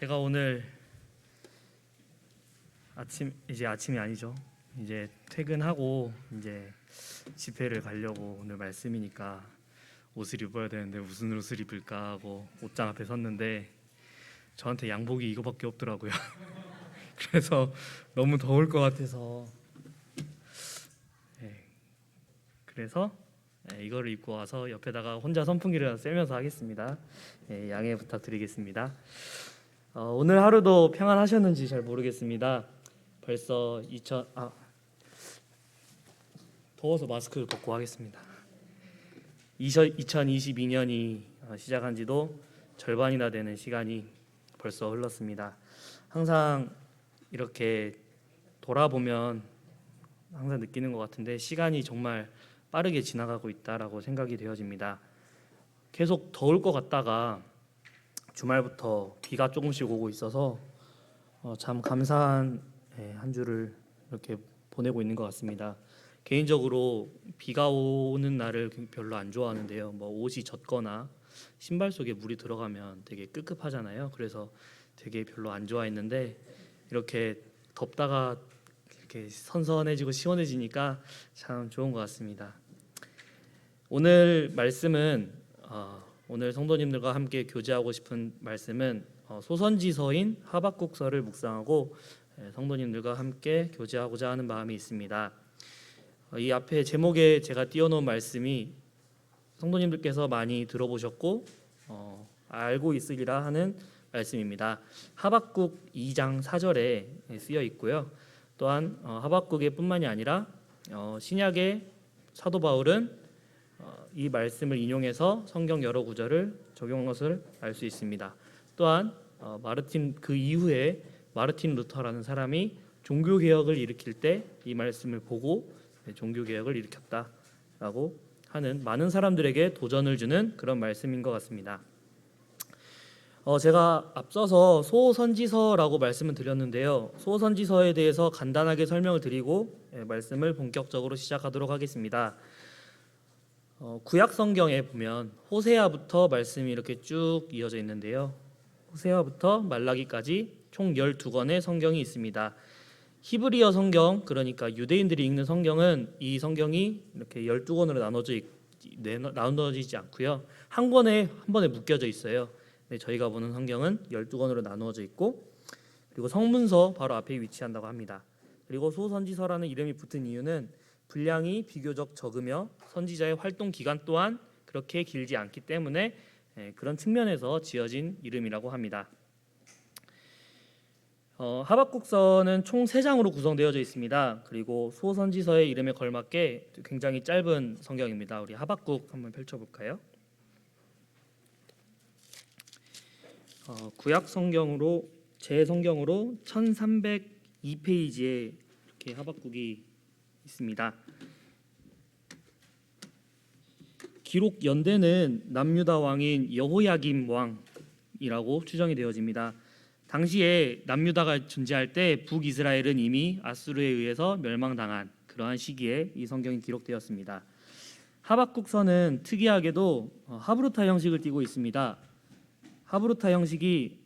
제가 오늘 아침이 아니죠. 이제 퇴근하고 이제 집회를 가려고 오늘 말씀이니까 옷을 입어야 되는데 무슨 옷을 입을까 하고 옷장 앞에 섰는데 저한테 양복이 이거밖에 없더라고요. 그래서 너무 더울 것 같아서 네, 그래서 이거를 입고 와서 옆에다가 혼자 선풍기를 쐬면서 하겠습니다. 양해 부탁드리겠습니다. 오늘 하루도 평안하셨는지 잘 모르겠습니다. 벌써 더워서 마스크를 벗고 하겠습니다. 2022년이 시작한 지도 절반이나 되는 시간이 벌써 흘렀습니다. 항상 이렇게 돌아보면 항상 느끼는 것 같은데 시간이 정말 빠르게 지나가고 있다라고 생각이 되어집니다. 계속 더울 것 같다가 주말부터 비가 조금씩 오고 있어서 참 감사한 한 주를 이렇게 보내고 있는 것 같습니다. 개인적으로 비가 오는 날을 별로 안 좋아하는데요. 옷이 젖거나 신발 속에 물이 들어가면 되게 끄급하잖아요. 그래서 되게 별로 안 좋아했는데 이렇게 덥다가 이렇게 선선해지고 시원해지니까 참 좋은 것 같습니다. 오늘 말씀은 오늘 성도님들과 함께 교제하고 싶은 말씀은 소선지서인 하박국서를 묵상하고 성도님들과 함께 교제하고자 하는 마음이 있습니다. 이 앞에 제목에 제가 띄워놓은 말씀이 성도님들께서 많이 들어보셨고 알고 있으리라 하는 말씀입니다. 하박국 2장 4절에 쓰여 있고요. 또한 하박국에 뿐만이 아니라 신약의 사도 바울은 이 말씀을 인용해서 성경 여러 구절을 적용한 것을 알 수 있습니다. 또한 그 이후에 마르틴 루터라는 사람이 종교 개혁을 일으킬 때 이 말씀을 보고 종교 개혁을 일으켰다라고 하는 많은 사람들에게 도전을 주는 그런 말씀인 것 같습니다. 제가 앞서서 소선지서라고 말씀을 드렸는데요. 소선지서에 대해서 간단하게 설명을 드리고 말씀을 본격적으로 시작하도록 하겠습니다. 구약 성경에 보면 호세아부터 말씀이 이렇게 쭉 이어져 있는데요. 호세아부터 말라기까지 총 12권의 성경이 있습니다. 히브리어 성경, 그러니까 유대인들이 읽는 성경은 이 성경이 이렇게 12권으로 나눠지지 않고요. 한 번에 묶여져 있어요. 저희가 보는 성경은 12권으로 나누어져 있고 그리고 성문서 바로 앞에 위치한다고 합니다. 그리고 소선지서라는 이름이 붙은 이유는 분량이 비교적 적으며 선지자의 활동 기간 또한 그렇게 길지 않기 때문에 그런 측면에서 지어진 이름이라고 합니다. 하박국서는 총 3장으로 구성되어져 있습니다. 그리고 소선지서의 이름에 걸맞게 굉장히 짧은 성경입니다. 우리 하박국 한번 펼쳐볼까요? 구약 성경으로 제 성경으로 1302페이지에 이렇게 하박국이 있습니다. 기록 연대는 남유다 왕인 여호야김 왕이라고 추정이 되어집니다. 당시에 남유다가 존재할 때 북이스라엘은 이미 아수르에 의해서 멸망당한 그러한 시기에 이 성경이 기록되었습니다. 하박국서는 특이하게도 하브루타 형식을 띠고 있습니다. 하브루타 형식이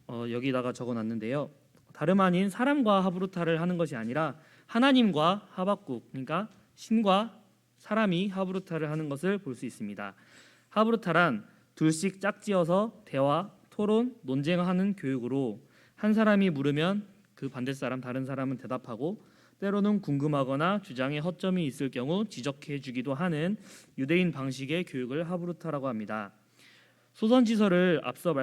여기다가 적어놨는데요. 다름 아닌 사람과 하브루타를 하는 것이 아니라 하나님과 하박국, 그러니까 신과 사람이 하브루타를 하는 것을 볼 수 있습니다. 하브루타란 둘씩 짝지어서 대화, 토론, 논쟁하는 교육으로 한 사람이 물으면 그 반대 사람, 다른 사람은 대답하고 때로는 궁금하거나 주장에 허점이 있을 경우 지적해 주기도 하는 유대인 방식의 교육을 하브루타라고 합니다. 소선지서를 앞서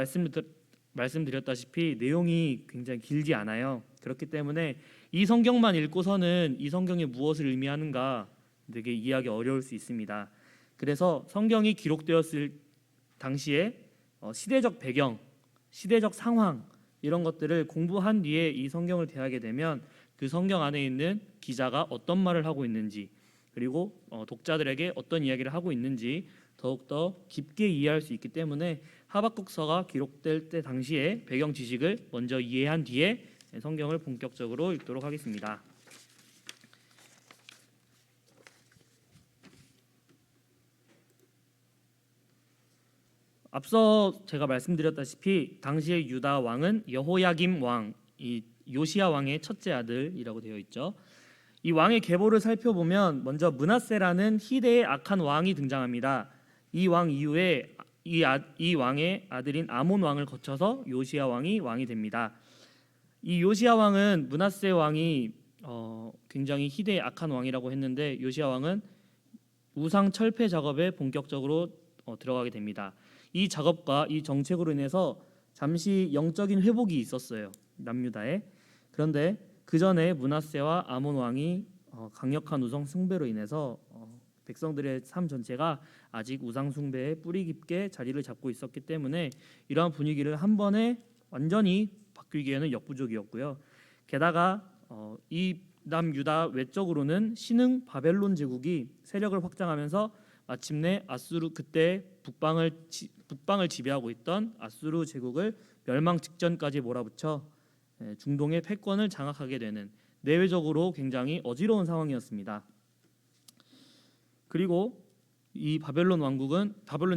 말씀드렸다시피 내용이 굉장히 길지 않아요. 그렇기 때문에 이 성경만 읽고서는 이 성경이 무엇을 의미하는가 되게 이해하기 어려울 수 있습니다. 그래서 성경이 기록되었을 당시에 시대적 배경, 시대적 상황 이런 것들을 공부한 뒤에 이 성경을 대하게 되면 그 성경 안에 있는 기자가 어떤 말을 하고 있는지 그리고 독자들에게 어떤 이야기를 하고 있는지 더욱더 깊게 이해할 수 있기 때문에 하박국서가 기록될 때 당시에 배경 지식을 먼저 이해한 뒤에 성경을 본격적으로 읽도록 하겠습니다. 앞서 제가 말씀드렸다시피 당시의 유다 왕은 여호야김 왕, 이 요시야 왕의 첫째 아들이라고 되어 있죠. 이 왕의 계보를 살펴보면 먼저 므낫세라는 희대의 악한 왕이 등장합니다. 이 왕 이후에 이 왕의 아들인 아몬 왕을 거쳐서 요시야 왕이 왕이 됩니다. 이 요시야 왕은 므낫세 왕이 굉장히 희대의 악한 왕이라고 했는데 요시야 왕은 우상 철폐 작업에 본격적으로 들어가게 됩니다. 이 작업과 이 정책으로 인해서 잠시 영적인 회복이 있었어요, 남유다에. 그런데 그 전에 므낫세와 아몬 왕이 강력한 우상 숭배로 인해서 백성들의 삶 전체가 아직 우상 숭배에 뿌리 깊게 자리를 잡고 있었기 때문에 이러한 분위기를 한 번에 완전히 바뀌기에는 역부족이었고요. 게다가 이 남유다 외적으로는 신흥 바벨론 제국이 세력을 확장하면서 마침내 그때 북방을 지배하고 있던 아수르 제국을 멸망 직전까지 몰아붙여 중동의 패권을 장악하게 되는 내외적으로 굉장히 어지러운 상황이었습니다. 그리고 이 바벨론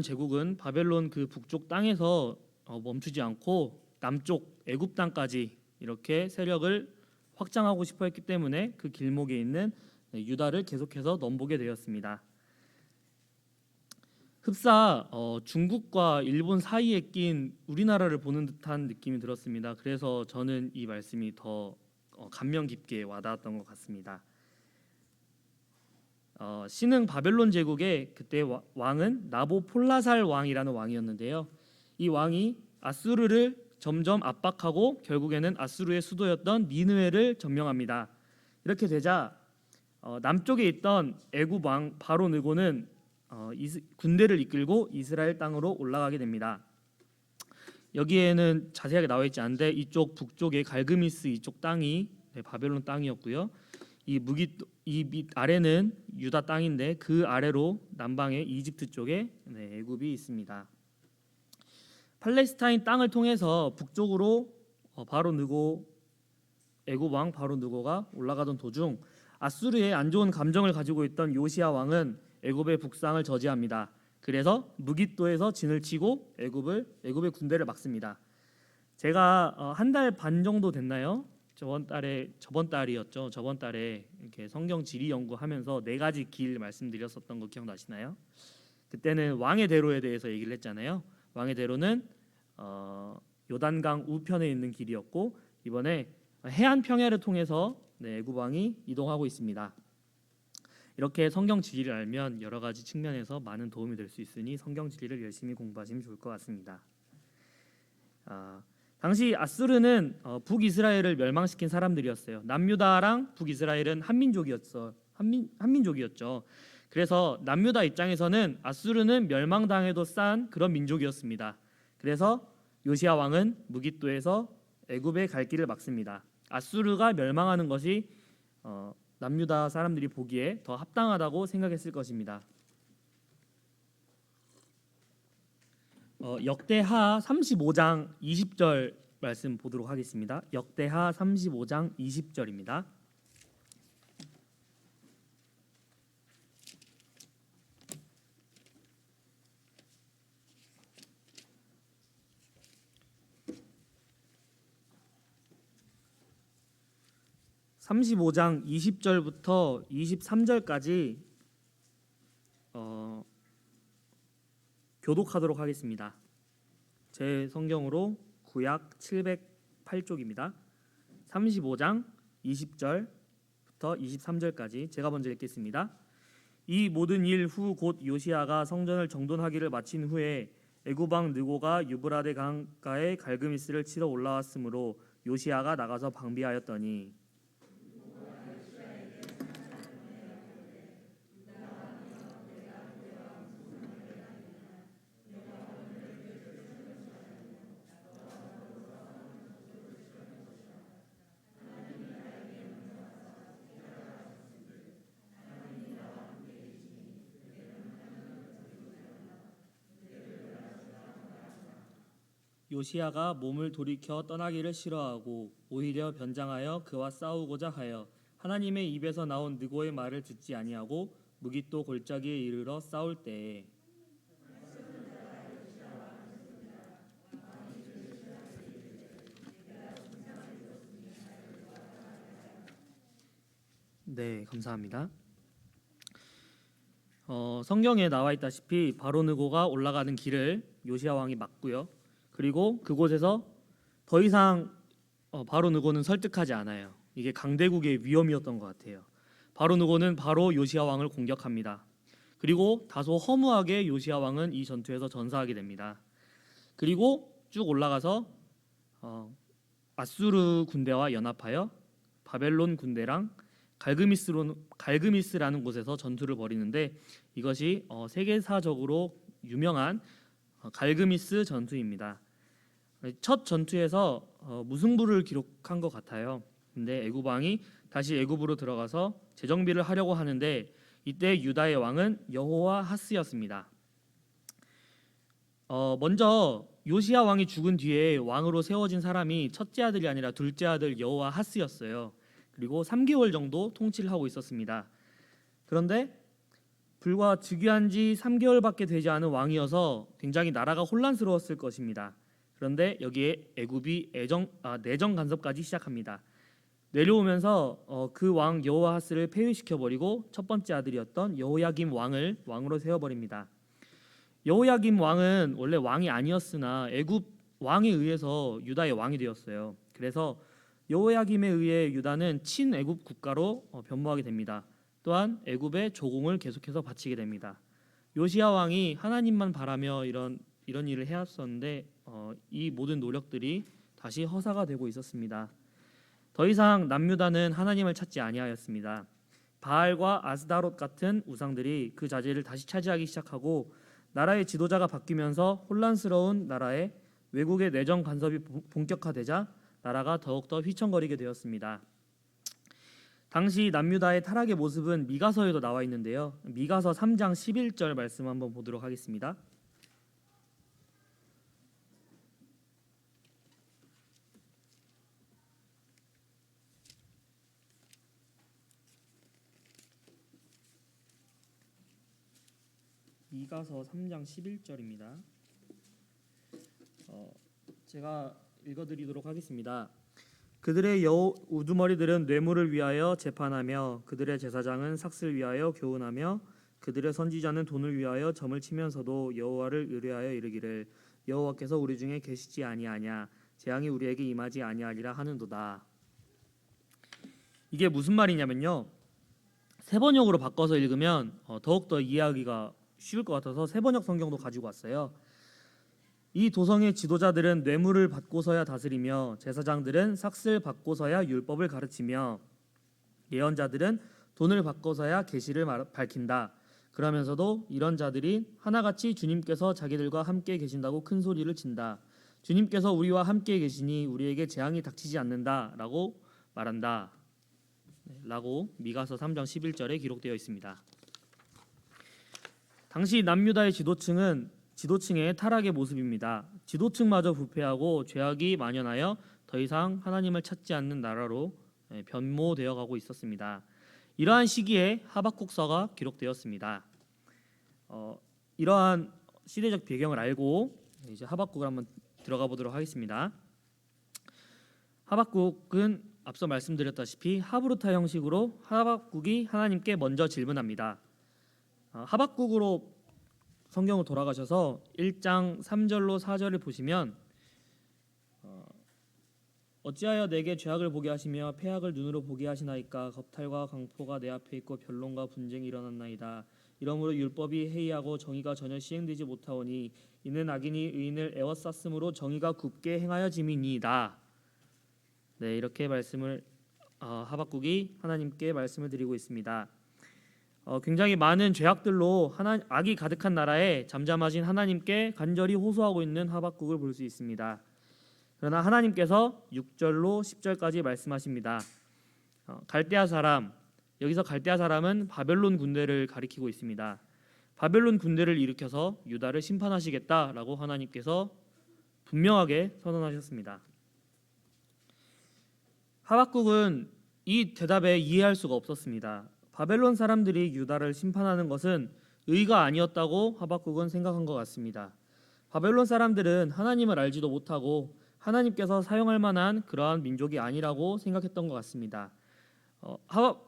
제국은 바벨론 그 북쪽 땅에서 멈추지 않고 남쪽 애굽 땅까지 이렇게 세력을 확장하고 싶어 했기 때문에 그 길목에 있는 유다를 계속해서 넘보게 되었습니다. 흡사 중국과 일본 사이에 낀 우리나라를 보는 듯한 느낌이 들었습니다. 그래서 저는 이 말씀이 더 감명 깊게 와닿았던 것 같습니다. 신흥 바벨론 제국의 그때 왕은 나보폴라살 왕이라는 왕이었는데요. 이 왕이 아수르를 점점 압박하고 결국에는 아수르의 수도였던 니느웨를 점령합니다. 이렇게 되자 남쪽에 있던 애굽 왕 바로 느고는 군대를 이끌고 이스라엘 땅으로 올라가게 됩니다. 여기에는 자세하게 나와 있지 않은데 이쪽 북쪽에 갈그미스 이쪽 땅이 바벨론 땅이었고요. 이 밑 아래는 유다 땅인데 그 아래로 남방에 이집트 쪽에 애굽이 있습니다. 팔레스타인 땅을 통해서 북쪽으로 바로 느고 애굽 왕 바로 느고가 올라가던 도중 아수르의 안 좋은 감정을 가지고 있던 요시야 왕은 애굽의 북상을 저지합니다. 그래서 무깃도에서 진을 치고 애굽의 군대를 막습니다. 제가 한 달 반 정도 됐나요? 저번 달이었죠. 저번 달에 이렇게 성경 지리 연구하면서 4가지 길 말씀드렸었던 거 기억나시나요? 그때는 왕의 대로에 대해서 얘기를 했잖아요. 왕의 대로는 요단강 우편에 있는 길이었고 이번에 해안 평야를 통해서 애굽 왕이 이동하고 있습니다. 이렇게 성경 지리를 알면 여러 가지 측면에서 많은 도움이 될 수 있으니 성경 지리를 열심히 공부하시면 좋을 것 같습니다. 당시 아수르는 북이스라엘을 멸망시킨 사람들이었어요. 남유다랑 북이스라엘은 한민족이었죠. 그래서 남유다 입장에서는 아수르는 멸망당해도 싼 그런 민족이었습니다. 그래서 요시야 왕은 무깃도에서 애굽에 갈 길을 막습니다. 아수르가 멸망하는 것이 남유다 사람들이 보기에 더 합당하다고 생각했을 것입니다. 역대하 35장 20절 말씀 보도록 하겠습니다. 역대하 35장 20절입니다. (35장) 20절부터 23절까지 교독하도록 하겠습니다. 제 성경으로 구약 708쪽입니다. 35장 20절부터 23절까지 제가 먼저 읽겠습니다. 이 모든 일 후 곧 요시야가 성전을 정돈하기를 마친 후에 애굽 왕 느고가 유브라데 강가에 갈그미스를 치러 올라왔으므로 요시야가 나가서 방비하였더니 요시야가 몸을 돌이켜 떠나기를 싫어하고 오히려 변장하여 그와 싸우고자 하여 하나님의 입에서 나온 느고의 말을 듣지 아니하고 무깃도 골짜기에 이르러 싸울 때에 네, 감사합니다. 성경에 나와 있다시피 바로 느고가 올라가는 길을 요시야 왕이 막고요. 그리고 그곳에서 더 이상 바로 느고는 설득하지 않아요. 이게 강대국의 위험이었던 것 같아요. 바로 느고는 바로 요시야 왕을 공격합니다. 그리고 다소 허무하게 요시야 왕은 이 전투에서 전사하게 됩니다. 그리고 쭉 올라가서 아수르 군대와 연합하여 바벨론 군대랑 갈그미스라는 곳에서 전투를 벌이는데 이것이 세계사적으로 유명한 갈그미스 전투입니다. 첫 전투에서 무승부를 기록한 것 같아요. 근데 애굽 왕이 다시 애굽으로 들어가서 재정비를 하려고 하는데 이때 유다의 왕은 여호와하스였습니다. 먼저 요시야 왕이 죽은 뒤에 왕으로 세워진 사람이 첫째 아들이 아니라 둘째 아들 여호와하스였어요. 그리고 3개월 정도 통치를 하고 있었습니다. 그런데 불과 즉위한 지 3개월밖에 되지 않은 왕이어서 굉장히 나라가 혼란스러웠을 것입니다. 그런데 여기에 애굽이 내정 간섭까지 시작합니다. 내려오면서 그 왕 여호아하스를 폐위시켜 버리고 첫 번째 아들이었던 여호야김 왕을 왕으로 세워 버립니다. 여호야김 왕은 원래 왕이 아니었으나 애굽 왕에 의해서 유다의 왕이 되었어요. 그래서 여호야김에 의해 유다는 친애굽 국가로 변모하게 됩니다. 또한 애굽의 조공을 계속해서 바치게 됩니다. 요시야 왕이 하나님만 바라며 이런 일을 해왔었는데 이 모든 노력들이 다시 허사가 되고 있었습니다. 더 이상 남유다는 하나님을 찾지 아니하였습니다. 바알과 아스다롯 같은 우상들이 그 자리를 다시 차지하기 시작하고 나라의 지도자가 바뀌면서 혼란스러운 나라에 외국의 내정 간섭이 본격화되자 나라가 더욱더 휘청거리게 되었습니다. 당시 남유다의 타락의 모습은 미가서에도 나와 있는데요. 미가서 3장 11절 말씀 한번 보도록 하겠습니다. 미가서 3장 11절입니다. 제가 읽어드리도록 하겠습니다. 그들의 우두머리들은 뇌물을 위하여 재판하며 그들의 제사장은 삭슬 위하여 교훈하며 그들의 선지자는 돈을 위하여 점을 치면서도 여호와를 의뢰하여 이르기를 여호와께서 우리 중에 계시지 아니하냐 재앙이 우리에게 임하지 아니하리라 하는도다. 이게 무슨 말이냐면요. 세 번역으로 바꿔서 읽으면 더욱더 이해하기가 쉬울 것 같아서 세 번역 성경도 가지고 왔어요. 이 도성의 지도자들은 뇌물을 받고서야 다스리며 제사장들은 삭슬 받고서야 율법을 가르치며 예언자들은 돈을 받고서야 계시를 밝힌다. 그러면서도 이런 자들이 하나같이 주님께서 자기들과 함께 계신다고 큰 소리를 친다. 주님께서 우리와 함께 계시니 우리에게 재앙이 닥치지 않는다라고 말한다. 라고 미가서 3장 11절에 기록되어 있습니다. 당시 남유다의 지도층의 타락의 모습입니다. 지도층마저 부패하고 죄악이 만연하여 더 이상 하나님을 찾지 않는 나라로 변모되어 가고 있었습니다. 이러한 시기에 하박국서가 기록되었습니다. 이러한 시대적 배경을 알고 이제 하박국을 한번 들어가 보도록 하겠습니다. 하박국은 앞서 말씀드렸다시피 하브루타 형식으로 하박국이 하나님께 먼저 질문합니다. 하박국으로 성경을 돌아가셔서 1장 3절로 4절을 보시면 어찌하여 내게 죄악을 보게 하시며 패악을 눈으로 보게 하시나이까 겁탈과 강포가 내 앞에 있고 변론과 분쟁이 일어났나이다. 이러므로 율법이 해이하고 정의가 전혀 시행되지 못하오니 이는 악인이 의인을 애워쌌으므로 정의가 굽게 행하여짐이니이다. 네, 이렇게 말씀을 하박국이 하나님께 말씀을 드리고 있습니다. 굉장히 많은 죄악들로 악이 가득한 나라에 잠잠하신 하나님께 간절히 호소하고 있는 하박국을 볼 수 있습니다. 그러나 하나님께서 6절로 10절까지 말씀하십니다. 갈대아 사람, 여기서 갈대아 사람은 바벨론 군대를 가리키고 있습니다. 바벨론 군대를 일으켜서 유다를 심판하시겠다라고 하나님께서 분명하게 선언하셨습니다. 하박국은 이 대답에 이해할 수가 없었습니다. 바벨론 사람들이 유다를 심판하는 것은 의가 아니었다고 하박국은 생각한 것 같습니다. 바벨론 사람들은 하나님을 알지도 못하고 하나님께서 사용할 만한 그러한 민족이 아니라고 생각했던 것 같습니다.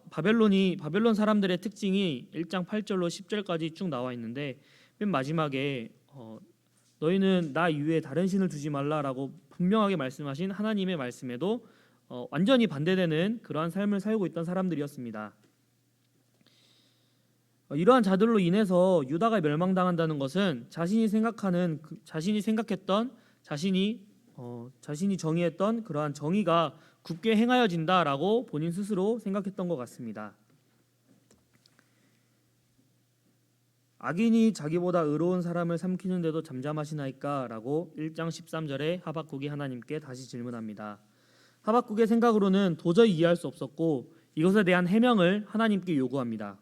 바벨론 사람들의 특징이 1장 8절로 10절까지 쭉 나와 있는데 맨 마지막에 너희는 나 이외에 다른 신을 두지 말라라고 분명하게 말씀하신 하나님의 말씀에도 완전히 반대되는 그러한 삶을 살고 있던 사람들이었습니다. 이러한 자들로 인해서 유다가 멸망당한다는 것은 자신이 생각했던 자신이 정의했던 그러한 정의가 굳게 행하여진다라고 본인 스스로 생각했던 것 같습니다. 악인이 자기보다 의로운 사람을 삼키는데도 잠잠하시나이까라고 1장 13절에 하박국이 하나님께 다시 질문합니다. 하박국의 생각으로는 도저히 이해할 수 없었고 이것에 대한 해명을 하나님께 요구합니다.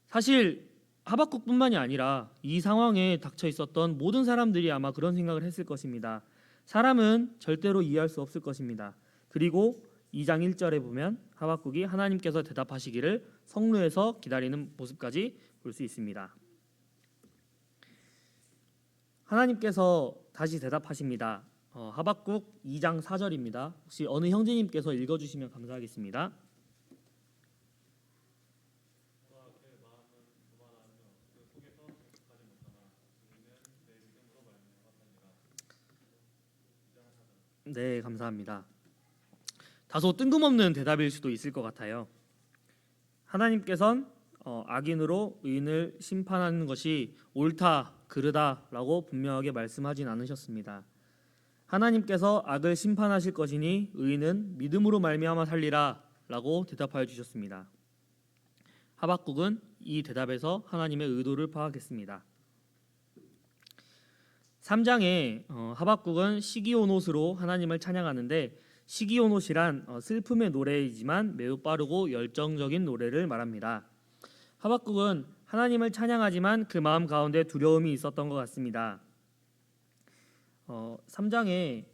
사실 하박국뿐만이 아니라 이 상황에 닥쳐 있었던 모든 사람들이 아마 그런 생각을 했을 것입니다. 사람은 절대로 이해할 수 없을 것입니다. 그리고 2장 1절에 보면 하박국이 하나님께서 대답하시기를 성루에서 기다리는 모습까지 볼 수 있습니다. 하나님께서 다시 대답하십니다. 하박국 2장 4절입니다. 혹시 어느 형제님께서 읽어주시면 감사하겠습니다. 네, 감사합니다. 다소 뜬금없는 대답일 수도 있을 것 같아요. 하나님께서는 악인으로 의인을 심판하는 것이 옳다, 그르다라고 분명하게 말씀하진 않으셨습니다. 하나님께서 악을 심판하실 것이니 의인은 믿음으로 말미암아 살리라라고 대답하여 주셨습니다. 하박국은 이 대답에서 하나님의 의도를 파악했습니다. 3장에 하박국은 시기오노스로 하나님을 찬양하는데 시기오노시란 슬픔의 노래이지만 매우 빠르고 열정적인 노래를 말합니다. 하박국은 하나님을 찬양하지만 그 마음 가운데 두려움이 있었던 것 같습니다. 3장에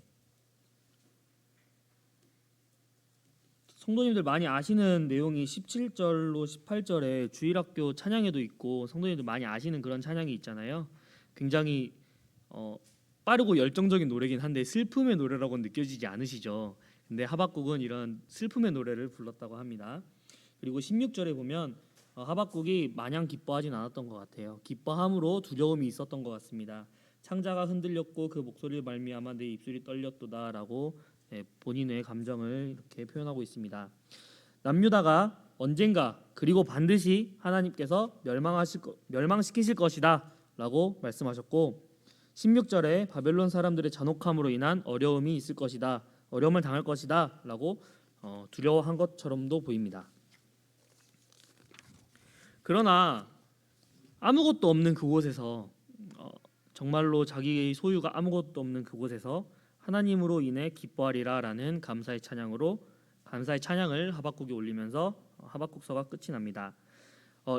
성도님들 많이 아시는 내용이 17절로 18절에 주일학교 찬양에도 있고 성도님들 많이 아시는 그런 찬양이 있잖아요. 굉장히 빠르고 열정적인 노래긴 한데 슬픔의 노래라고 느껴지지 않으시죠? 근데 하박국은 이런 슬픔의 노래를 불렀다고 합니다. 그리고 16절에 보면 하박국이 마냥 기뻐하진 않았던 것 같아요. 기뻐함으로 두려움이 있었던 것 같습니다. 창자가 흔들렸고 그 목소리를 말미암아 내 입술이 떨렸도다라고 본인의 감정을 이렇게 표현하고 있습니다. 남유다가 언젠가 그리고 반드시 하나님께서 멸망시키실 것이다라고 말씀하셨고 16절에 바벨론 사람들의 잔혹함으로 인한 어려움이 있을 것이다, 어려움을 당할 것이다라고 두려워한 것처럼도 보입니다. 그러나 아무것도 없는 그곳에서 정말로 자기의 소유가 아무것도 없는 그곳에서 하나님으로 인해 기뻐하리라라는 감사의 찬양을 하박국이 올리면서 하박국서가 끝이 납니다.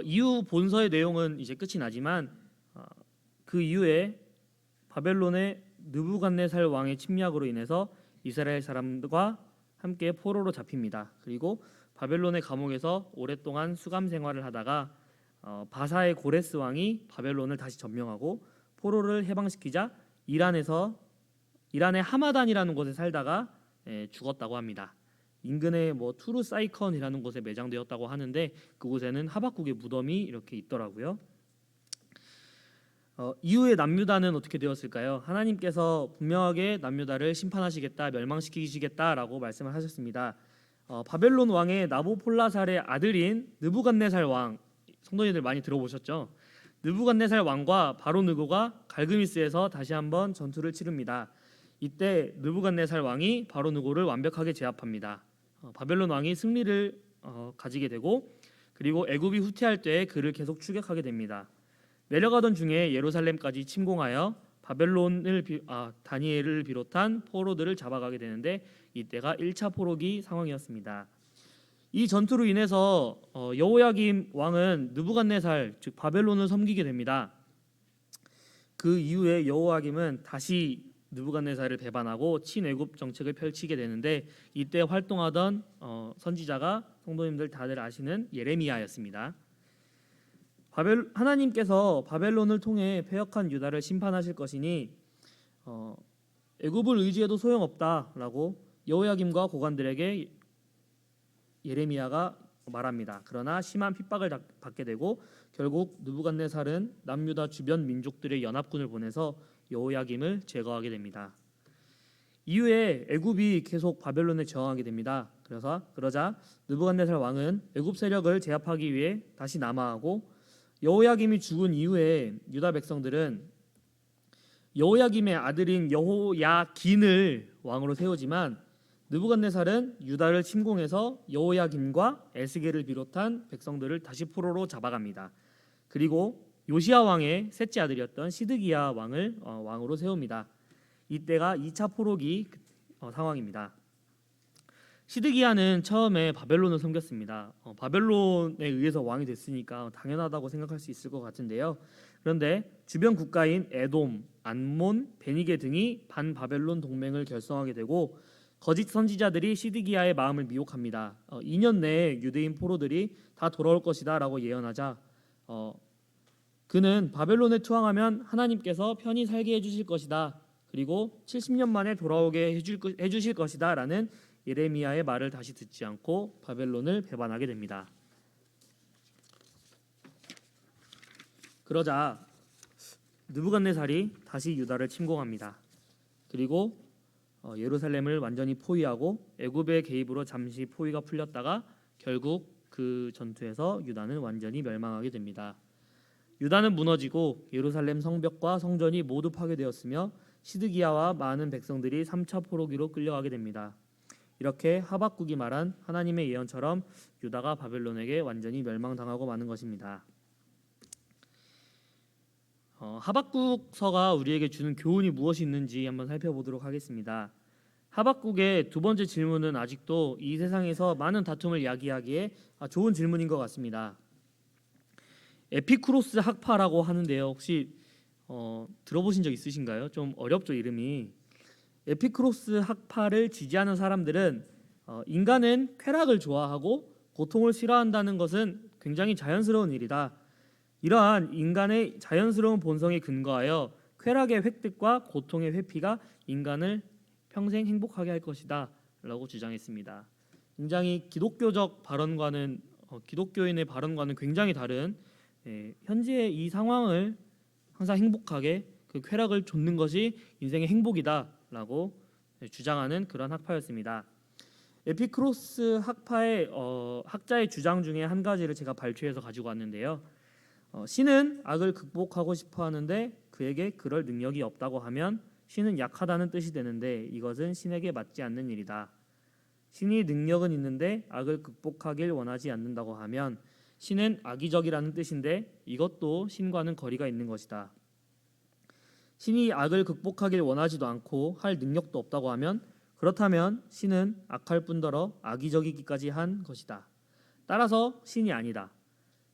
이후 본서의 내용은 이제 끝이 나지만 그 이후에 바벨론의 느부갓네살 왕의 침략으로 인해서 이스라엘 사람들과 함께 포로로 잡힙니다. 그리고 바벨론의 감옥에서 오랫동안 수감 생활을 하다가 바사의 고레스 왕이 바벨론을 다시 점령하고 포로를 해방시키자 이란의 하마단이라는 곳에 살다가 죽었다고 합니다. 인근의 투르 사이컨이라는 곳에 매장되었다고 하는데 그곳에는 하박국의 무덤이 이렇게 있더라고요. 이후에 남유다는 어떻게 되었을까요? 하나님께서 분명하게 남유다를 심판하시겠다, 멸망시키시겠다라고 말씀을 하셨습니다. 바벨론 왕의 나보폴라살의 아들인 느부갓네살 왕, 성도님들 많이 들어보셨죠? 느부갓네살 왕과 바로느고가 갈그미스에서 다시 한번 전투를 치릅니다. 이때 느부갓네살 왕이 바로느고를 완벽하게 제압합니다. 바벨론 왕이 승리를 가지게 되고 그리고 애굽이 후퇴할 때 그를 계속 추격하게 됩니다. 내려가던 중에 예루살렘까지 침공하여 다니엘을 비롯한 포로들을 잡아가게 되는데 이때가 1차 포로기 상황이었습니다. 이 전투로 인해서 여호야김 왕은 느부갓네살 즉 바벨론을 섬기게 됩니다. 그 이후에 여호야김은 다시 느부갓네살을 배반하고 친애굽 정책을 펼치게 되는데 이때 활동하던 선지자가 성도님들 다들 아시는 예레미야였습니다. 하나님께서 바벨론을 통해 패역한 유다를 심판하실 것이니 애굽을 의지해도 소용없다라고 여호야김과 고관들에게 예레미야가 말합니다. 그러나 심한 핍박을 받게 되고 결국 느부갓네살은 남유다 주변 민족들의 연합군을 보내서 여호야김을 제거하게 됩니다. 이후에 애굽이 계속 바벨론에 저항하게 됩니다. 그러자 느부갓네살 왕은 애굽 세력을 제압하기 위해 다시 남하하고 여호야김이 죽은 이후에 유다 백성들은 여호야김의 아들인 여호야긴을 왕으로 세우지만 느부갓네살은 유다를 침공해서 여호야김과 에스겔을 비롯한 백성들을 다시 포로로 잡아갑니다. 그리고 요시야 왕의 셋째 아들이었던 시드기야 왕을 왕으로 세웁니다. 이때가 2차 포로기 상황입니다. 시드기야는 처음에 바벨론을 섬겼습니다. 바벨론에 의해서 왕이 됐으니까 당연하다고 생각할 수 있을 것 같은데요. 그런데 주변 국가인 에돔, 안몬, 베니게 등이 반바벨론 동맹을 결성하게 되고 거짓 선지자들이 시드기야의 마음을 미혹합니다. 2년 내에 유대인 포로들이 다 돌아올 것이다 라고 예언하자 그는 바벨론에 투항하면 하나님께서 편히 살게 해주실 것이다. 그리고 70년 만에 돌아오게 해주실 것이다 라는 예레미야의 말을 다시 듣지 않고 바벨론을 배반하게 됩니다. 그러자 느부갓네살이 다시 유다를 침공합니다. 그리고 예루살렘을 완전히 포위하고 애굽의 개입으로 잠시 포위가 풀렸다가 결국 그 전투에서 유다는 완전히 멸망하게 됩니다. 유다는 무너지고 예루살렘 성벽과 성전이 모두 파괴되었으며 시드기야와 많은 백성들이 3차 포로기로 끌려가게 됩니다. 이렇게 하박국이 말한 하나님의 예언처럼 유다가 바벨론에게 완전히 멸망당하고 마는 것입니다. 하박국서가 우리에게 주는 교훈이 무엇이 있는지 한번 살펴보도록 하겠습니다. 하박국의 두 번째 질문은 아직도 이 세상에서 많은 다툼을 야기하기에 좋은 질문인 것 같습니다. 에피쿠로스 학파라고 하는데요. 혹시 들어보신 적 있으신가요? 좀 어렵죠, 이름이. 에피쿠로스 학파를 지지하는 사람들은 인간은 쾌락을 좋아하고 고통을 싫어한다는 것은 굉장히 자연스러운 일이다. 이러한 인간의 자연스러운 본성에 근거하여 쾌락의 획득과 고통의 회피가 인간을 평생 행복하게 할 것이다 라고 주장했습니다. 굉장히 기독교적 발언과는 기독교인의 발언과는 굉장히 다른 현재의 이 상황을 항상 행복하게 그 쾌락을 좇는 것이 인생의 행복이다 라고 주장하는 그런 학파였습니다. 에피쿠로스 학파의 학자의 주장 중에 한 가지를 제가 발췌해서 가지고 왔는데요. 신은 악을 극복하고 싶어 하는데 그에게 그럴 능력이 없다고 하면 신은 약하다는 뜻이 되는데 이것은 신에게 맞지 않는 일이다. 신이 능력은 있는데 악을 극복하길 원하지 않는다고 하면 신은 악의적이라는 뜻인데 이것도 신과는 거리가 있는 것이다. 신이 악을 극복하길 원하지도 않고 할 능력도 없다고 하면 그렇다면 신은 악할 뿐더러 악의적이기까지 한 것이다. 따라서 신이 아니다.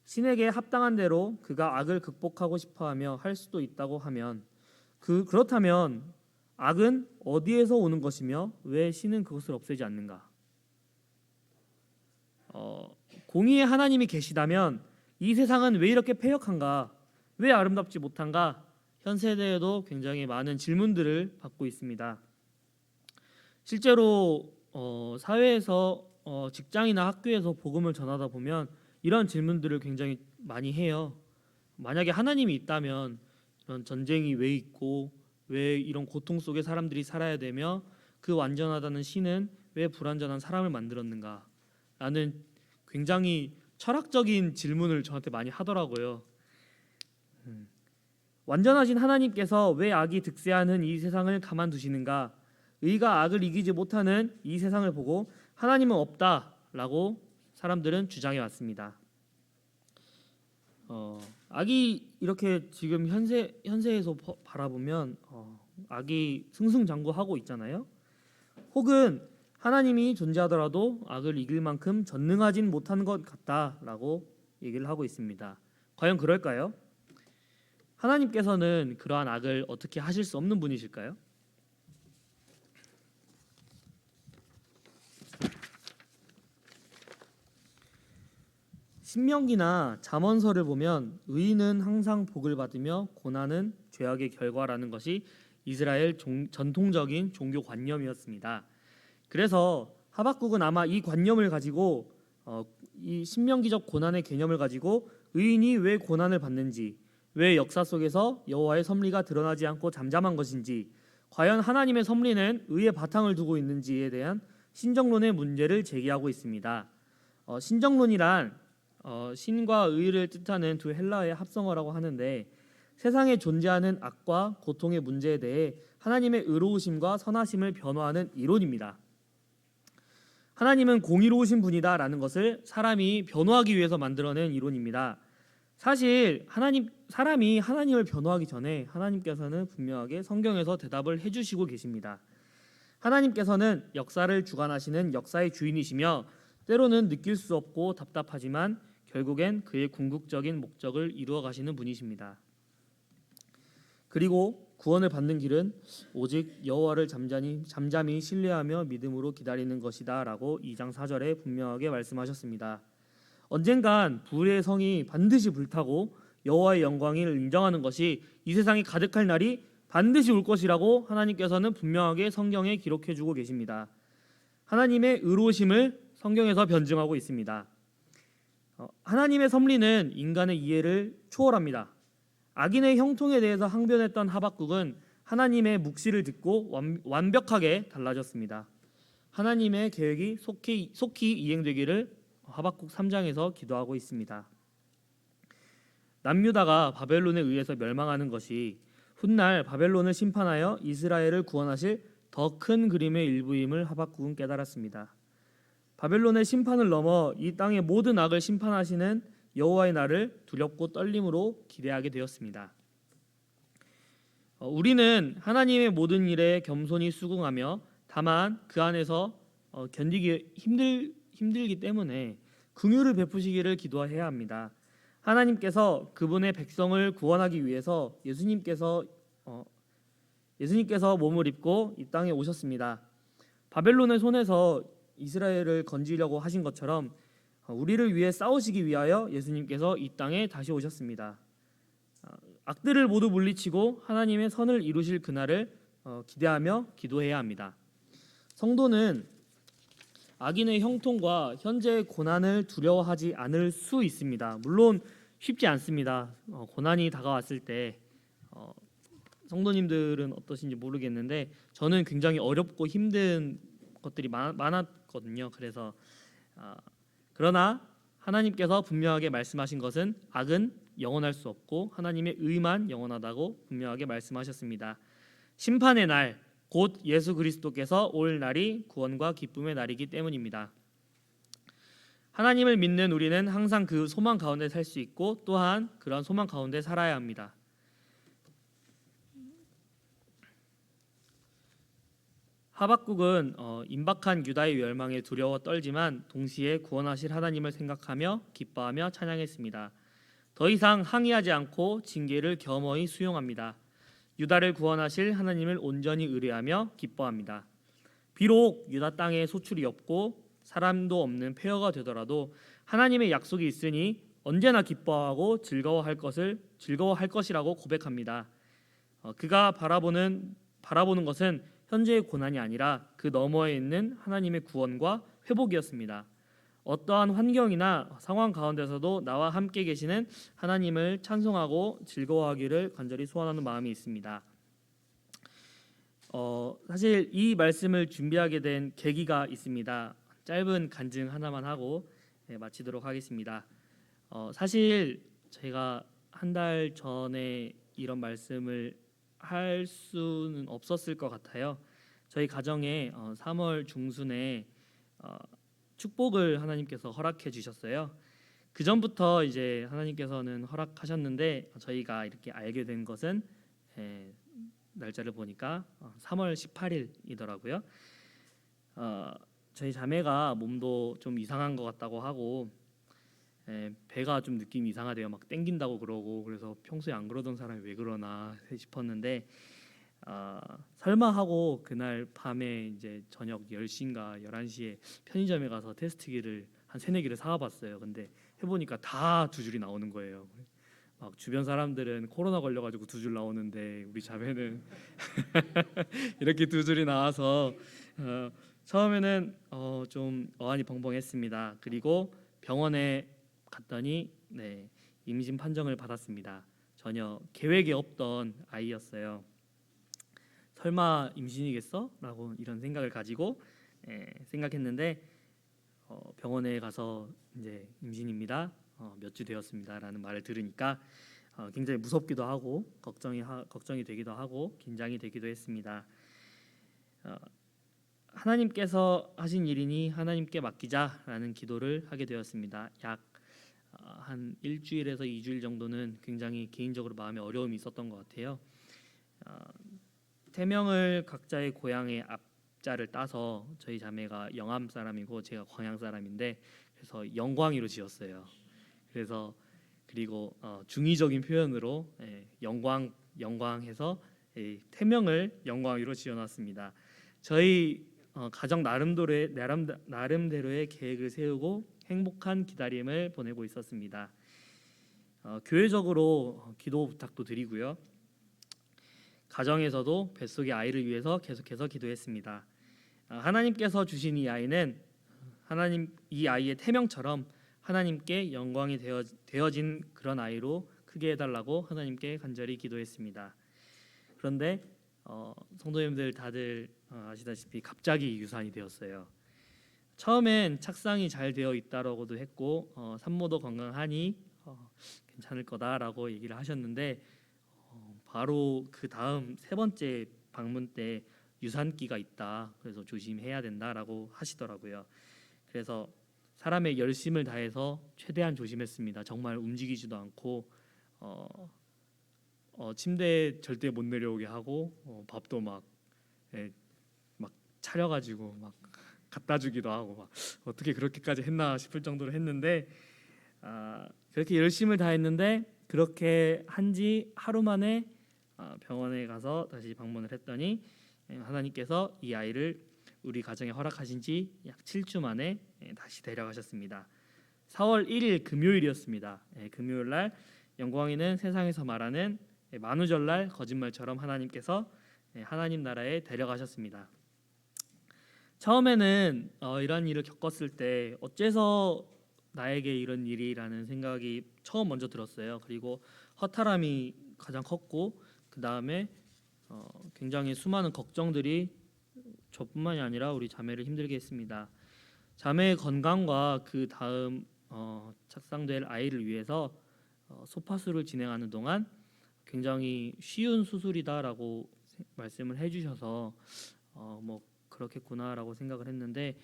신에게 합당한 대로 그가 악을 극복하고 싶어하며 할 수도 있다고 하면 그렇다면 악은 어디에서 오는 것이며 왜 신은 그것을 없애지 않는가? 공의의 하나님이 계시다면 이 세상은 왜 이렇게 패역한가? 왜 아름답지 못한가? 현 세대에도 굉장히 많은 질문들을 받고 있습니다. 실제로 사회에서 직장이나 학교에서 복음을 전하다 보면 이런 질문들을 굉장히 많이 해요. 만약에 하나님이 있다면 이런 전쟁이 왜 있고 왜 이런 고통 속에 사람들이 살아야 되며 그 완전하다는 신은 왜 불완전한 사람을 만들었는가? 라는 굉장히 철학적인 질문을 저한테 많이 하더라고요. 완전하신 하나님께서 왜 악이 득세하는 이 세상을 가만두시는가? 의가 악을 이기지 못하는 이 세상을 보고 하나님은 없다라고 사람들은 주장해 왔습니다. 악이 이렇게 지금 현세에서 바라보면 악이 승승장구하고 있잖아요. 혹은 하나님이 존재하더라도 악을 이길 만큼 전능하진 못한 것 같다라고 얘기를 하고 있습니다. 과연 그럴까요? 하나님께서는 그러한 악을 어떻게 하실 수 없는 분이실까요? 신명기나 잠언서를 보면 의인은 항상 복을 받으며 고난은 죄악의 결과라는 것이 이스라엘 전통적인 종교 관념이었습니다. 그래서 하박국은 아마 이 관념을 가지고 이 신명기적 고난의 개념을 가지고 의인이 왜 고난을 받는지, 왜 역사 속에서 여호와의 섭리가 드러나지 않고 잠잠한 것인지, 과연 하나님의 섭리는 의의 바탕을 두고 있는지에 대한 신정론의 문제를 제기하고 있습니다. 신정론이란 신과 의를 뜻하는 두 헬라어의 합성어라고 하는데, 세상에 존재하는 악과 고통의 문제에 대해 하나님의 의로우심과 선하심을 변호하는 이론입니다. 하나님은 공의로우신 분이다라는 것을 사람이 변호하기 위해서 만들어낸 이론입니다. 사실 사람이 하나님을 변호하기 전에 하나님께서는 분명하게 성경에서 대답을 해주시고 계십니다. 하나님께서는 역사를 주관하시는 역사의 주인이시며, 때로는 느낄 수 없고 답답하지만 결국엔 그의 궁극적인 목적을 이루어 가시는 분이십니다. 그리고 구원을 받는 길은 오직 여호와를 잠잠히 신뢰하며 믿음으로 기다리는 것이다라고 2장 4절에 분명하게 말씀하셨습니다. 언젠간 불의 성이 반드시 불타고 여호와의 영광을 인정하는 것이 이 세상이 가득할 날이 반드시 올 것이라고 하나님께서는 분명하게 성경에 기록해주고 계십니다. 하나님의 의로우심을 성경에서 변증하고 있습니다. 하나님의 섭리는 인간의 이해를 초월합니다. 악인의 형통에 대해서 항변했던 하박국은 하나님의 묵시를 듣고 완벽하게 달라졌습니다. 하나님의 계획이 속히 이행되기를 하박국 3장에서 기도하고 있습니다. 남유다가 바벨론에 의해서 멸망하는 것이 훗날 바벨론을 심판하여 이스라엘을 구원하실 더 큰 그림의 일부임을 하박국은 깨달았습니다. 바벨론의 심판을 넘어 이 땅의 모든 악을 심판하시는 여호와의 날을 두렵고 떨림으로 기대하게 되었습니다. 우리는 하나님의 모든 일에 겸손히 수긍하며, 다만 그 안에서 견디기 힘들기 때문에 긍휼을 베푸시기를 기도해야 합니다. 하나님께서 그분의 백성을 구원하기 위해서 예수님께서 몸을 입고 이 땅에 오셨습니다. 바벨론의 손에서 이스라엘을 건지려고 하신 것처럼 우리를 위해 싸우시기 위하여 예수님께서 이 땅에 다시 오셨습니다. 악들을 모두 물리치고 하나님의 선을 이루실 그날을 기대하며 기도해야 합니다. 성도는 악인의 형통과 현재의 고난을 두려워하지 않을 수 있습니다. 물론 쉽지 않습니다. 고난이 다가왔을 때 성도님들은 어떠신지 모르겠는데 저는 굉장히 어렵고 힘든 것들이 많았거든요. 그래서 그러나 하나님께서 분명하게 말씀하신 것은 악은 영원할 수 없고 하나님의 의만 영원하다고 분명하게 말씀하셨습니다. 심판의 날, 곧 예수 그리스도께서 올 날이 구원과 기쁨의 날이기 때문입니다. 하나님을 믿는 우리는 항상 그 소망 가운데 살 수 있고, 또한 그런 소망 가운데 살아야 합니다. 하박국은 임박한 유다의 멸망에 두려워 떨지만 동시에 구원하실 하나님을 생각하며 기뻐하며 찬양했습니다. 더 이상 항의하지 않고 징계를 겸허히 수용합니다. 유다를 구원하실 하나님을 온전히 의뢰하며 기뻐합니다. 비록 유다 땅에 소출이 없고 사람도 없는 폐허가 되더라도 하나님의 약속이 있으니 언제나 기뻐하고 즐거워할 것이라고 고백합니다. 그가 바라보는 것은 현재의 고난이 아니라 그 너머에 있는 하나님의 구원과 회복이었습니다. 어떠한 환경이나 상황 가운데서도 나와 함께 계시는 하나님을 찬송하고 즐거워하기를 간절히 소원하는 마음이 있습니다. 사실 이 말씀을 준비하게 된 계기가 있습니다. 짧은 간증 하나만 하고 마치도록 하겠습니다. 사실 제가 한 달 전에 이런 말씀을 할 수는 없었을 것 같아요. 저희 가정에 3월 중순에 축복을 하나님께서 허락해 주셨어요. 그 전부터 이제 하나님께서는 허락하셨는데 저희가 이렇게 알게 된 것은 날짜를 보니까 3월 18일이더라고요. 저희 자매가 몸도 좀 이상한 것 같다고 하고 배가 좀 느낌이 이상하대요. 막 땡긴다고 그러고, 그래서 평소에 안 그러던 사람이 왜 그러나 싶었는데 설마 하고 그날 밤에 이제 저녁 10시인가 11시에 편의점에 가서 테스트기를 한 3-4개를 사와봤어요. 근데 해보니까 다 2줄이 나오는 거예요. 막 주변 사람들은 코로나 걸려가지고 2줄 나오는데 우리 자매는 이렇게 2줄이 나와서 처음에는 좀 어안이 벙벙했습니다. 그리고 병원에 갔더니 임신 판정을 받았습니다. 전혀 계획에 없던 아이였어요. 설마 임신이겠어? 라고 이런 생각을 가지고 생각했는데 병원에 가서 이제 임신입니다. 몇 주 되었습니다라는 말을 들으니까 굉장히 무섭기도 하고 걱정이 되기도 하고 긴장이 되기도 했습니다. 하나님께서 하신 일이니 하나님께 맡기자라는 기도를 하게 되었습니다. 약 한 일주일에서 2주일 정도는 굉장히 개인적으로 마음에 어려움이 있었던 것 같아요. 태명을 각자의 고향의 앞자를 따서 저희 자매가 영암 사람이고 제가 광양 사람인데 그래서 영광이로 지었어요. 그리고 중의적인 표현으로 영광해서 태명을 영광이로 지어놨습니다. 저희 가정 나름대로의 계획을 세우고 행복한 기다림을 보내고 있었습니다. 교회적으로 기도 부탁도 드리고요. 가정에서도 뱃속의 아이를 위해서 계속해서 기도했습니다. 하나님께서 주신 이 아이는 이 아이의 태명처럼 하나님께 영광이 되어진 그런 아이로 크게 해달라고 하나님께 간절히 기도했습니다. 그런데 성도님들 다들 아시다시피 갑자기 유산이 되었어요. 처음엔 착상이 잘 되어 있다라고도 했고 산모도 건강하니 괜찮을 거다라고 얘기를 하셨는데 바로 그 다음 세 번째 방문 때 유산기가 있다. 그래서 조심해야 된다라고 하시더라고요. 그래서 사람의 열심을 다해서 최대한 조심했습니다. 정말 움직이지도 않고 침대에 절대 못 내려오게 하고 밥도 막 차려가지고 막 갖다 주기도 하고 막 어떻게 그렇게까지 했나 싶을 정도로 했는데 그렇게 열심을 다했는데 그렇게 한지 하루 만에 병원에 가서 다시 방문을 했더니 하나님께서 이 아이를 우리 가정에 허락하신 지 약 7주 만에 다시 데려가셨습니다. 4월 1일 금요일이었습니다. 금요일 날 영광이는 세상에서 말하는 만우절날 거짓말처럼 하나님께서 하나님 나라에 데려가셨습니다. 처음에는 이런 일을 겪었을 때 어째서 나에게 이런 일이라는 생각이 처음 먼저 들었어요. 그리고 허탈함이 가장 컸고 그 다음에 굉장히 수많은 걱정들이 저뿐만이 아니라 우리 자매를 힘들게 했습니다. 자매의 건강과 그 다음 착상될 아이를 위해서 소파수를 진행하는 동안 굉장히 쉬운 수술이다라고 말씀을 해주셔서 뭐 그렇겠구나라고 생각을 했는데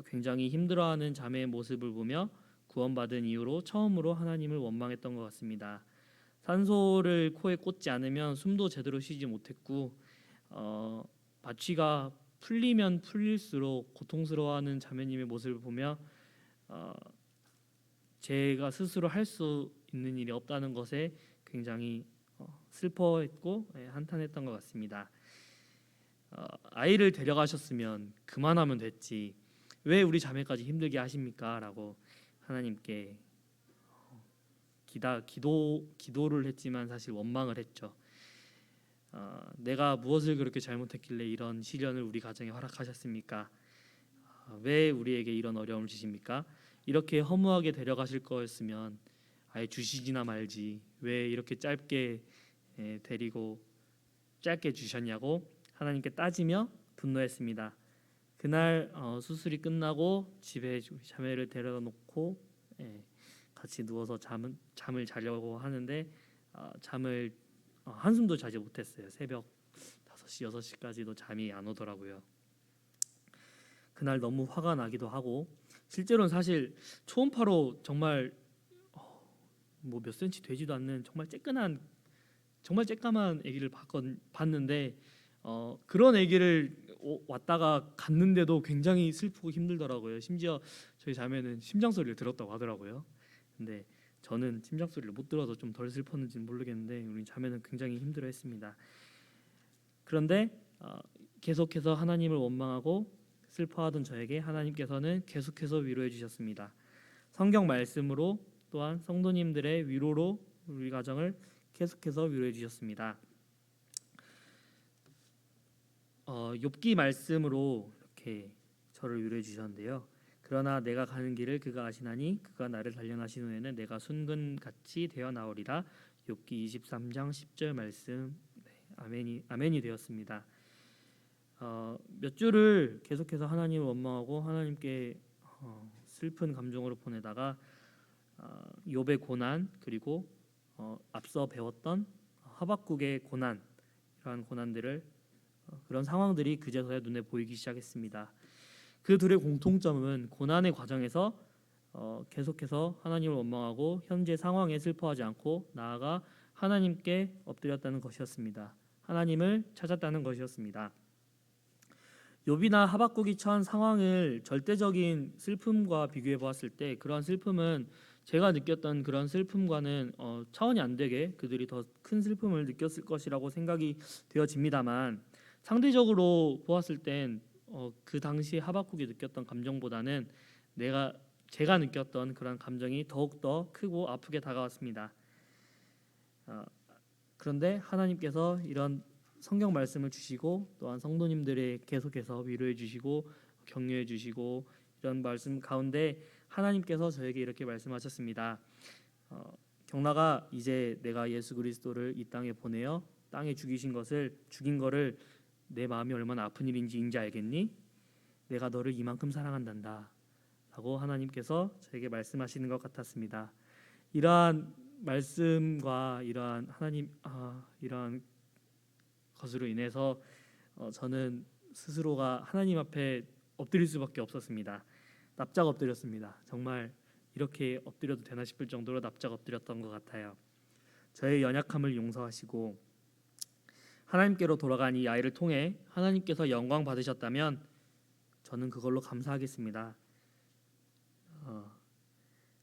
굉장히 힘들어하는 자매의 모습을 보며 구원받은 이후로 처음으로 하나님을 원망했던 것 같습니다. 산소를 코에 꽂지 않으면 숨도 제대로 쉬지 못했고 마취가 풀리면 풀릴수록 고통스러워하는 자매님의 모습을 보며 제가 스스로 할 수 있는 일이 없다는 것에 굉장히 슬퍼했고 한탄했던 것 같습니다. 아이를 데려가셨으면 그만하면 됐지 왜 우리 자매까지 힘들게 하십니까? 라고 하나님께 기도를 했지만 사실 원망을 했죠. 내가 무엇을 그렇게 잘못했길래 이런 시련을 우리 가정에 허락하셨습니까? 왜 우리에게 이런 어려움을 주십니까? 이렇게 허무하게 데려가실 거였으면 아예 주시지나 말지 왜 이렇게 짧게 데리고 짧게 주셨냐고 하나님께 따지며 분노했습니다. 그날 수술이 끝나고 집에 자매를 데려다 놓고 같이 누워서 잠을 자려고 하는데 잠을 한숨도 자지 못했어요. 새벽 5시, 6시까지도 잠이 안 오더라고요. 그날 너무 화가 나기도 하고 실제로는 사실 초음파로 정말 뭐 몇 센치 되지도 않는 정말 쬐까만 아기를 봤는데 그런 아기를 왔다가 갔는데도 굉장히 슬프고 힘들더라고요. 심지어 저희 자매는 심장 소리를 들었다고 하더라고요. 근데 저는 심장 소리를 못 들어서 좀 덜 슬펐는지는 모르겠는데 우리 자매는 굉장히 힘들어했습니다. 그런데 계속해서 하나님을 원망하고 슬퍼하던 저에게 하나님께서는 계속해서 위로해 주셨습니다. 성경 말씀으로 또한 성도님들의 위로로 우리 가정을 계속해서 위로해 주셨습니다. 욥기 말씀으로 이렇게 저를 위로해 주셨는데요. 그러나 내가 가는 길을 그가 아시나니 그가 나를 단련하신 후에는 내가 순금같이 되어 나오리라. 욥기 23장 10절 말씀. 아멘이 되었습니다. 몇 줄을 계속해서 하나님을 원망하고 하나님께 슬픈 감정으로 보내다가 욥의 고난, 그리고 앞서 배웠던 하박국의 고난, 이러한 고난들을 그런 상황들이 그제서야 눈에 보이기 시작했습니다. 그 둘의 공통점은 고난의 과정에서 계속해서 하나님을 원망하고 현재 상황에 슬퍼하지 않고 나아가 하나님께 엎드렸다는 것이었습니다. 하나님을 찾았다는 것이었습니다. 욥이나 하박국이 처한 상황을 절대적인 슬픔과 비교해 보았을 때 그러한 슬픔은 제가 느꼈던 그런 슬픔과는 차원이 안 되게 그들이 더 큰 슬픔을 느꼈을 것이라고 생각이 되어집니다만, 상대적으로 보았을 땐 그 당시 하박국이 느꼈던 감정보다는 제가 느꼈던 그런 감정이 더욱더 크고 아프게 다가왔습니다. 그런데 하나님께서 이런 성경 말씀을 주시고 또한 성도님들의 계속해서 위로해 주시고 격려해 주시고 이런 말씀 가운데 하나님께서 저에게 이렇게 말씀하셨습니다. 경락아, 이제 내가 예수 그리스도를 이 땅에 보내어 땅에 죽인 거를 내 마음이 얼마나 아픈 일인지 이제 알겠니? 내가 너를 이만큼 사랑한단다 라고 하나님께서 저에게 말씀하시는 것 같았습니다. 이러한 말씀과 이러한 이러한 것으로 인해서 저는 스스로가 하나님 앞에 엎드릴 수밖에 없었습니다. 납작 엎드렸습니다. 정말 이렇게 엎드려도 되나 싶을 정도로 납작 엎드렸던 것 같아요. 저의 연약함을 용서하시고 하나님께로 돌아간 이 아이를 통해 하나님께서 영광 받으셨다면 저는 그걸로 감사하겠습니다.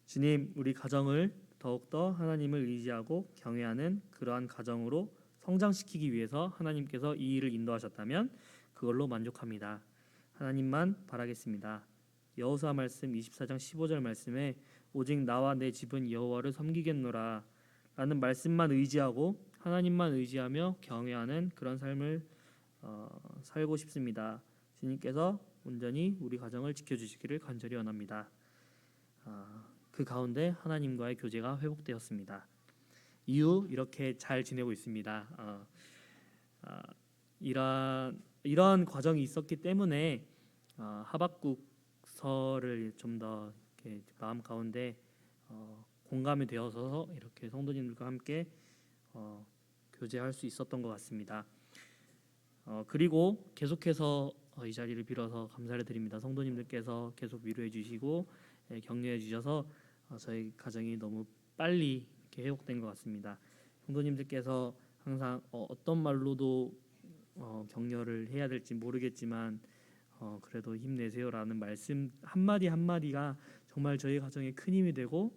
주님, 우리 가정을 더욱더 하나님을 의지하고 경외하는 그러한 가정으로 성장시키기 위해서 하나님께서 이 일을 인도하셨다면 그걸로 만족합니다. 하나님만 바라겠습니다. 여호수아 말씀 24장 15절 말씀에 오직 나와 내 집은 여호와를 섬기겠노라 라는 말씀만 의지하고 하나님만 의지하며 경외하는 그런 삶을 살고 싶습니다. 주님께서 온전히 우리 가정을 지켜주시기를 간절히 원합니다. 그 가운데 하나님과의 교제가 회복되었습니다. 이후 이렇게 잘 지내고 있습니다. 이런 과정이 있었기 때문에 하박국서를 좀 더 마음 가운데 공감이 되어서 이렇게 성도님들과 함께 교제할 수 있었던 것 같습니다. 그리고 계속해서 이 자리를 빌어서 감사를 드립니다. 성도님들께서 계속 위로해 주시고 격려해 주셔서 저희 가정이 너무 빨리 이렇게 회복된 것 같습니다. 성도님들께서 항상 어떤 말로도 격려를 해야 될지 모르겠지만 그래도 힘내세요라는 말씀 한마디 한마디가 정말 저희 가정에 큰 힘이 되고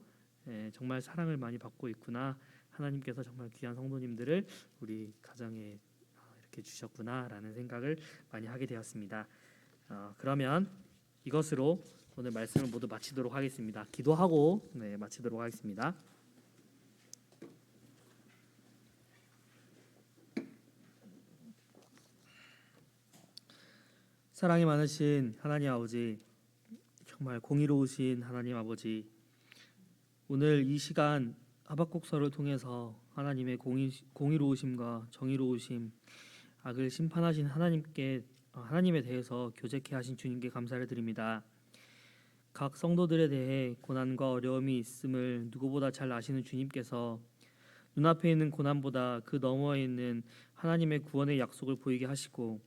정말 사랑을 많이 받고 있구나, 하나님께서 정말 귀한 성도님들을 우리 가정에 이렇게 주셨구나라는 생각을 많이 하게 되었습니다. 그러면 이것으로 오늘 말씀을 모두 마치도록 하겠습니다. 기도하고 마치도록 하겠습니다. 사랑이 많으신 하나님 아버지, 정말 공의로우신 하나님 아버지, 오늘 이 시간 하박국서를 통해서 하나님의 공의로우심과 정의로우심, 악을 심판하신 하나님에 대해서 교제케 하신 주님께 감사를 드립니다. 각 성도들에 대해 고난과 어려움이 있음을 누구보다 잘 아시는 주님께서 눈앞에 있는 고난보다 그 너머에 있는 하나님의 구원의 약속을 보이게 하시고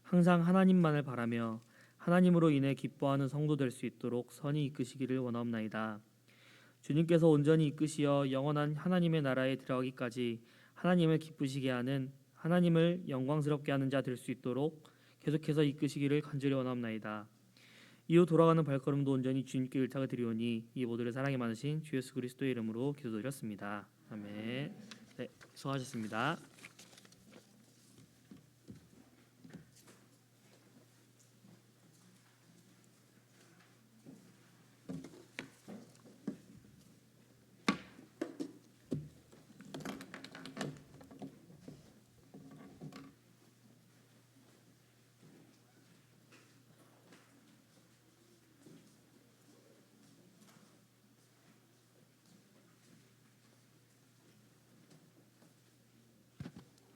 항상 하나님만을 바라며 하나님으로 인해 기뻐하는 성도 될 수 있도록 선히 이끄시기를 원하옵나이다. 주님께서 온전히 이끄시어 영원한 하나님의 나라에 들어가기까지 하나님을 기쁘시게 하는, 하나님을 영광스럽게 하는 자 될 수 있도록 계속해서 이끄시기를 간절히 원하옵나이다. 이후 돌아가는 발걸음도 온전히 주님께 의탁을 드리오니 이 모두를 사랑이 많으신 주 예수 그리스도의 이름으로 기도드렸습니다. 아멘. 네, 수고하셨습니다.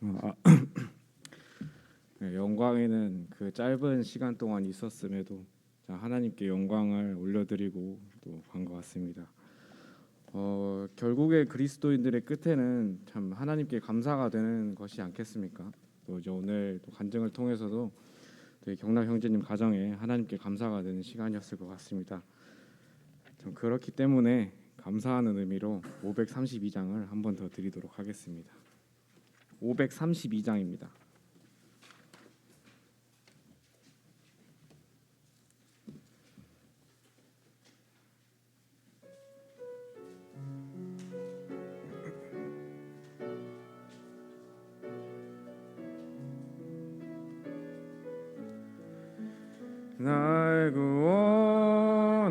아, 네, 영광에는 그 짧은 시간 동안 있었음에도 하나님께 영광을 올려드리고 또 간 것 같습니다. 결국에 그리스도인들의 끝에는 참 하나님께 감사가 되는 것이 않겠습니까? 또 이제 오늘 또 간증을 통해서도 또 경락 형제님 가정에 하나님께 감사가 되는 시간이었을 것 같습니다. 좀 그렇기 때문에 감사하는 의미로 532장을 한 번 더 드리도록 하겠습니다. 532장입니다. 날 구원하신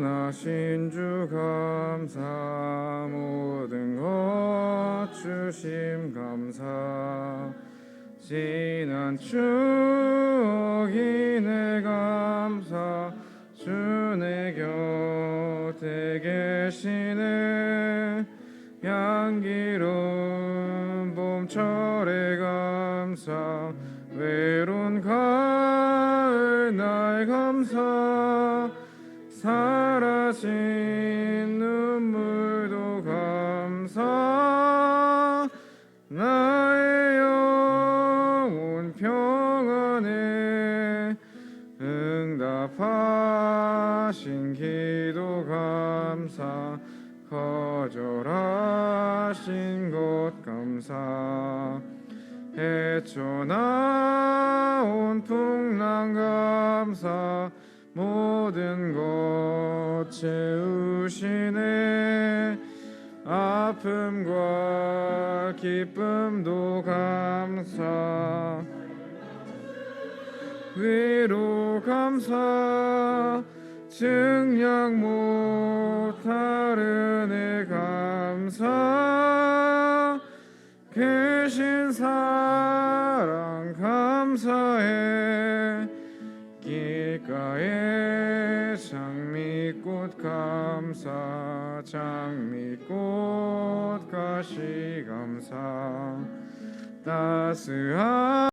주 감사, 모든 것 주심 감사, 지난 추억이 내 감사, 주 내 곁에 계시네. 향기로운 봄철의 감사, 외로운 가을 날 감사, 사라진 눈물도 감사, 나의 영혼 평안에 응답하신 기도 감사, 거절하신 것 감사, 헤쳐나온 풍랑 감사, 모든 것 채우시네. 아픔과 기쁨도 감사, 위로 감사, 증량 못하는 애 감사, 계신 사랑 감사해. 길가에 장미꽃 감사, 장미꽃 가시 감사, 따스한